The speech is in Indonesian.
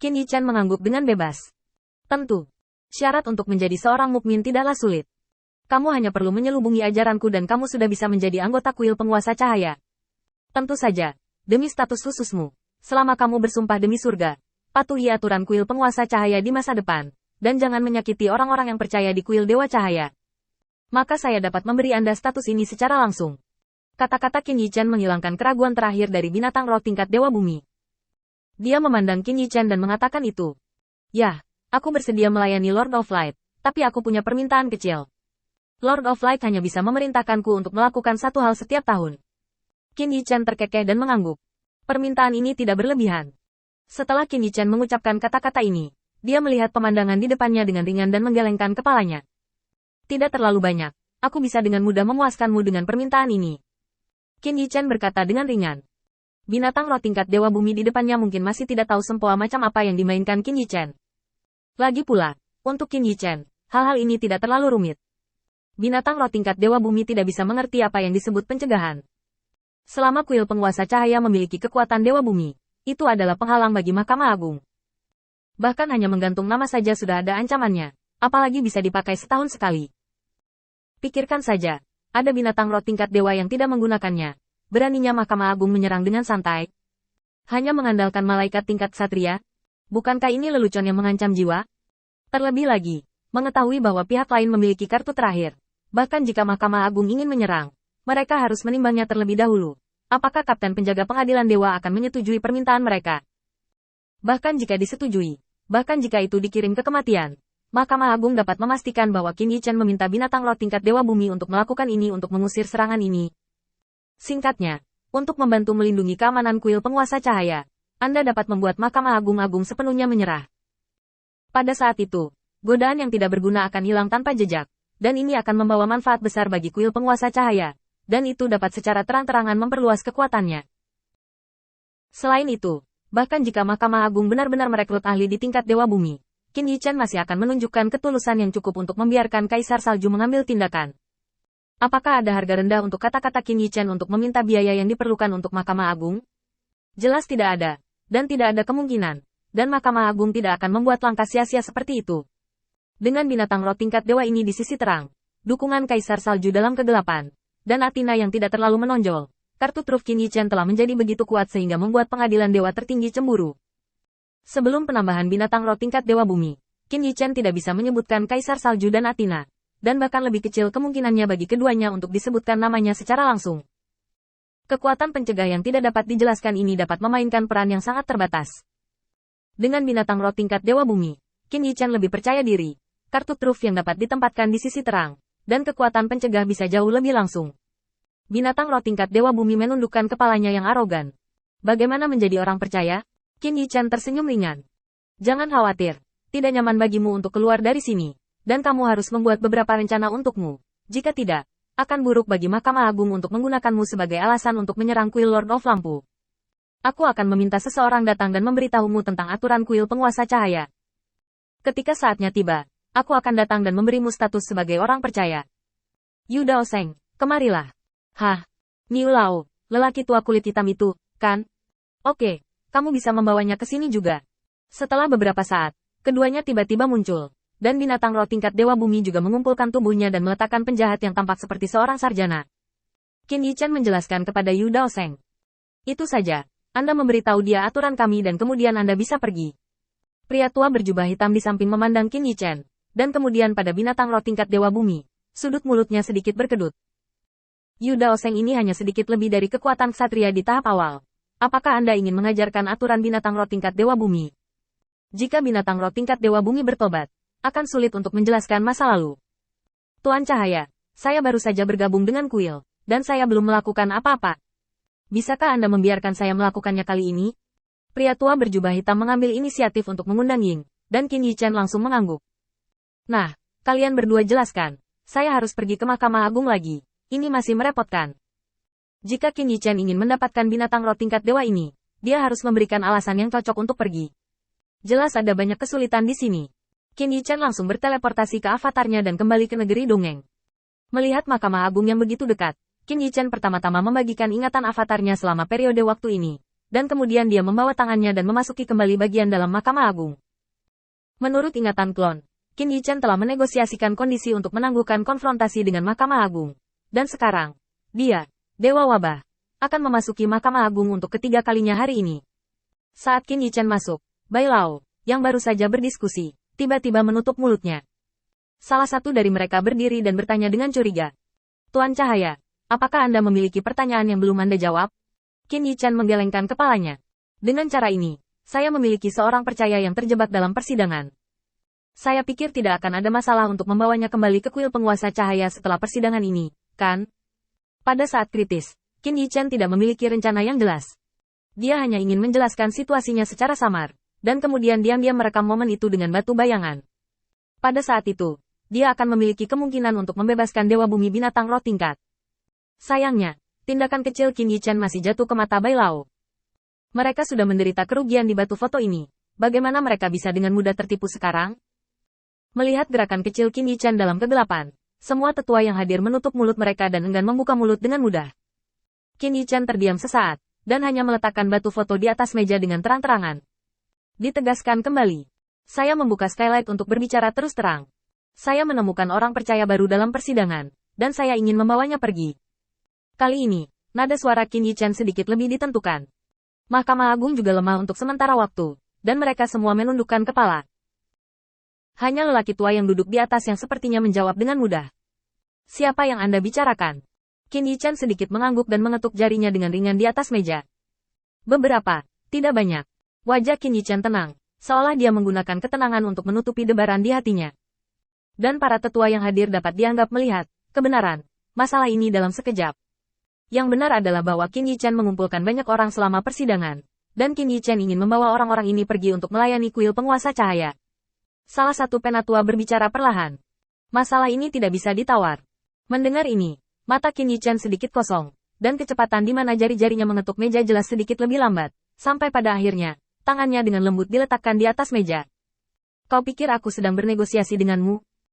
Qin Yichan mengangguk dengan bebas. Tentu. Syarat untuk menjadi seorang mukmin tidaklah sulit. Kamu hanya perlu menyelubungi ajaranku dan kamu sudah bisa menjadi anggota kuil penguasa cahaya. Tentu saja, demi status khususmu, selama kamu bersumpah demi surga, patuhi aturan kuil penguasa cahaya di masa depan, dan jangan menyakiti orang-orang yang percaya di kuil Dewa Cahaya. Maka saya dapat memberi Anda status ini secara langsung. Kata-kata Qin Yichan menghilangkan keraguan terakhir dari binatang roh tingkat Dewa Bumi. Dia memandang Qin Yichan dan mengatakan itu. Yah, aku bersedia melayani Lord of Light, tapi aku punya permintaan kecil. Lord of Light hanya bisa memerintahkanku untuk melakukan satu hal setiap tahun. Qin Yichan terkekeh dan mengangguk. Permintaan ini tidak berlebihan. Setelah Qin Yichan mengucapkan kata-kata ini, dia melihat pemandangan di depannya dengan ringan dan menggelengkan kepalanya. Tidak terlalu banyak, aku bisa dengan mudah memuaskanmu dengan permintaan ini. Qin Yichan berkata dengan ringan. Binatang roh tingkat Dewa Bumi di depannya mungkin masih tidak tahu sempoa macam apa yang dimainkan Qin Yichan. Lagi pula, untuk Qin Yichan, hal-hal ini tidak terlalu rumit. Binatang roh tingkat Dewa Bumi tidak bisa mengerti apa yang disebut pencegahan. Selama kuil penguasa cahaya memiliki kekuatan Dewa Bumi, itu adalah penghalang bagi Mahkamah Agung. Bahkan hanya menggantung nama saja sudah ada ancamannya, apalagi bisa dipakai setahun sekali. Pikirkan saja, ada binatang roh tingkat dewa yang tidak menggunakannya. Beraninya Mahkamah Agung menyerang dengan santai? Hanya mengandalkan malaikat tingkat satria? Bukankah ini lelucon yang mengancam jiwa? Terlebih lagi, mengetahui bahwa pihak lain memiliki kartu terakhir. Bahkan jika Mahkamah Agung ingin menyerang, mereka harus menimbangnya terlebih dahulu. Apakah Kapten Penjaga Pengadilan Dewa akan menyetujui permintaan mereka? Bahkan jika disetujui, bahkan jika itu dikirim ke kematian, Mahkamah Agung dapat memastikan bahwa Qin Yichan meminta binatang roh tingkat Dewa Bumi untuk melakukan ini untuk mengusir serangan ini. Singkatnya, untuk membantu melindungi keamanan kuil penguasa cahaya, Anda dapat membuat Mahkamah Agung sepenuhnya menyerah. Pada saat itu, godaan yang tidak berguna akan hilang tanpa jejak, dan ini akan membawa manfaat besar bagi kuil penguasa cahaya, dan itu dapat secara terang-terangan memperluas kekuatannya. Selain itu, bahkan jika Mahkamah Agung benar-benar merekrut ahli di tingkat Dewa Bumi, Qin Yichan masih akan menunjukkan ketulusan yang cukup untuk membiarkan Kaisar Salju mengambil tindakan. Apakah ada harga rendah untuk kata-kata Qin Yichan untuk meminta biaya yang diperlukan untuk Mahkamah Agung? Jelas tidak ada, dan tidak ada kemungkinan, dan Mahkamah Agung tidak akan membuat langkah sia-sia seperti itu. Dengan binatang roh tingkat dewa ini di sisi terang, dukungan Kaisar Salju dalam kegelapan, dan Athena yang tidak terlalu menonjol, kartu truf Qin Yichan telah menjadi begitu kuat sehingga membuat pengadilan dewa tertinggi cemburu. Sebelum penambahan binatang roh tingkat Dewa Bumi, Qin Yichan tidak bisa menyebutkan Kaisar Salju dan Athena, dan bahkan lebih kecil kemungkinannya bagi keduanya untuk disebutkan namanya secara langsung. Kekuatan pencegah yang tidak dapat dijelaskan ini dapat memainkan peran yang sangat terbatas. Dengan binatang roh tingkat Dewa Bumi, Qin Yichan lebih percaya diri, kartu truf yang dapat ditempatkan di sisi terang, dan kekuatan pencegah bisa jauh lebih langsung. Binatang roh tingkat Dewa Bumi menundukkan kepalanya yang arogan. Bagaimana menjadi orang percaya? Qin Yichan tersenyum ringan. Jangan khawatir, tidak nyaman bagimu untuk keluar dari sini. Dan kamu harus membuat beberapa rencana untukmu. Jika tidak, akan buruk bagi Mahkamah Agung untuk menggunakanmu sebagai alasan untuk menyerang kuil Lord of Lampu. Aku akan meminta seseorang datang dan memberitahumu tentang aturan kuil penguasa cahaya. Ketika saatnya tiba, aku akan datang dan memberimu status sebagai orang percaya. Yu Daoseng, kemarilah. Hah? Niu Lao, lelaki tua kulit hitam itu, kan? Oke, kamu bisa membawanya ke sini juga. Setelah beberapa saat, keduanya tiba-tiba muncul. Dan binatang roh tingkat Dewa Bumi juga mengumpulkan tubuhnya dan meletakkan penjahat yang tampak seperti seorang sarjana. Qin Yichan menjelaskan kepada Yu Daoseng. Itu saja, Anda memberitahu dia aturan kami dan kemudian Anda bisa pergi. Pria tua berjubah hitam di samping memandang Qin Yichan, dan kemudian pada binatang roh tingkat Dewa Bumi, sudut mulutnya sedikit berkedut. Yu Daoseng ini hanya sedikit lebih dari kekuatan ksatria di tahap awal. Apakah Anda ingin mengajarkan aturan binatang roh tingkat Dewa Bumi? Jika binatang roh tingkat Dewa Bumi bertobat, akan sulit untuk menjelaskan masa lalu. Tuan Cahaya, saya baru saja bergabung dengan kuil, dan saya belum melakukan apa-apa. Bisakah Anda membiarkan saya melakukannya kali ini? Pria tua berjubah hitam mengambil inisiatif untuk mengundang Ying, dan Qin Yichan langsung mengangguk. Nah, kalian berdua jelaskan, saya harus pergi ke Mahkamah Agung lagi, ini masih merepotkan. Jika Qin Yichan ingin mendapatkan binatang roh tingkat dewa ini, dia harus memberikan alasan yang cocok untuk pergi. Jelas ada banyak kesulitan di sini. Qin Yichan langsung berteleportasi ke avatarnya dan kembali ke negeri dongeng. Melihat Mahkamah Agung yang begitu dekat, Qin Yichan pertama-tama membagikan ingatan avatarnya selama periode waktu ini. dan kemudian dia membawa tangannya dan memasuki kembali bagian dalam Mahkamah Agung. Menurut ingatan klon, Qin Yichen telah menegosiasikan kondisi untuk menangguhkan konfrontasi dengan Mahkamah Agung. Dan sekarang, dia, Dewa Wabah, akan memasuki Mahkamah Agung untuk ketiga kalinya hari ini. Saat Qin Yichen masuk, Bai Lao, yang baru saja berdiskusi, tiba-tiba menutup mulutnya. Salah satu dari mereka berdiri dan bertanya dengan curiga. Tuan Cahaya, apakah Anda memiliki pertanyaan yang belum Anda jawab? Qin Yichen menggelengkan kepalanya. Dengan cara ini, saya memiliki seorang percaya yang terjebak dalam persidangan. Saya pikir tidak akan ada masalah untuk membawanya kembali ke kuil penguasa cahaya setelah persidangan ini, kan? Pada saat kritis, Qin Yichen tidak memiliki rencana yang jelas. Dia hanya ingin menjelaskan situasinya secara samar, dan kemudian diam-diam merekam momen itu dengan batu bayangan. Pada saat itu, dia akan memiliki kemungkinan untuk membebaskan Dewa Bumi Binatang Roh tingkat. Sayangnya, tindakan kecil Qin Yichen masih jatuh ke mata Bai Lao. Mereka sudah menderita kerugian di batu foto ini. Bagaimana mereka bisa dengan mudah tertipu sekarang? Melihat gerakan kecil Qin Yichen dalam kegelapan, semua tetua yang hadir menutup mulut mereka dan enggan membuka mulut dengan mudah. Qin Yichen terdiam sesaat, dan hanya meletakkan batu foto di atas meja dengan terang-terangan. Ditegaskan kembali. Saya membuka skylight untuk berbicara terus terang. Saya menemukan orang percaya baru dalam persidangan, dan saya ingin membawanya pergi. Kali ini, nada suara Qin Yichen sedikit lebih ditentukan. Mahkamah Agung juga lemah untuk sementara waktu, dan mereka semua menundukkan kepala. Hanya lelaki tua yang duduk di atas yang sepertinya menjawab dengan mudah. Siapa yang Anda bicarakan? Qin Yichen sedikit mengangguk dan mengetuk jarinya dengan ringan di atas meja. Beberapa, tidak banyak. Wajah Qin Yichen tenang, seolah dia menggunakan ketenangan untuk menutupi debaran di hatinya. Dan para tetua yang hadir dapat dianggap melihat kebenaran masalah ini dalam sekejap. Yang benar adalah bahwa Qin Yichen mengumpulkan banyak orang selama persidangan, dan Qin Yichen ingin membawa orang-orang ini pergi untuk melayani kuil penguasa cahaya. Salah satu penatua berbicara perlahan. Masalah ini tidak bisa ditawar. Mendengar ini, mata Qin Yichen sedikit kosong, dan kecepatan di mana jari-jarinya mengetuk meja jelas sedikit lebih lambat, sampai pada akhirnya, tangannya dengan lembut diletakkan di atas meja. Kau pikir aku sedang bernegosiasi denganmu?